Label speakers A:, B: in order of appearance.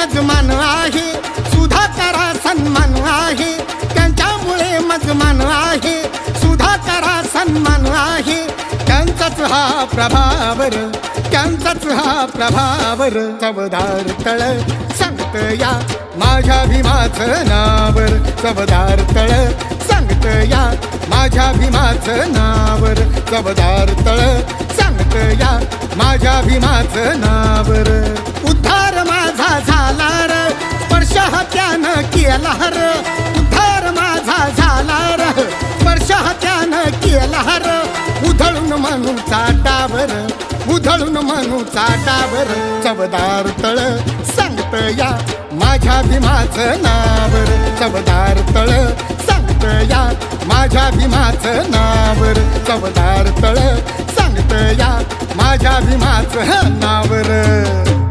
A: मजमान आहे, सुधाकरा सन्मान आहे, त्यांच्यामुळे मजमान आहे, सुधाकरा सन्मान आहे, त्यांचाच हा प्रभाव र, त्यांचाच हा प्रभाव र. चवदार तळ सांगत या माझ्या भीमाचं नाव र, चवदार तळ सांगत या माझ्या भीमाचं नाव र, चवदार तळ सांगत या माझ्या भीमाचं नाव र. उद्धार माझा झाला र, स्पर्श त्यानं केला र, उद्धार माझा झाला र, स्पर्श त्यानं केला र. उधळून म्हणू चाटावर, उधळून म्हणू चाटावर, चवदार तळ सांगत या माझ्या भीमाचं नाव र, चवदार तळ सांगत या माझ्या भीमाचं नाव र, चवदार तळ सांगत या माझ्या भीमाचं नाव र.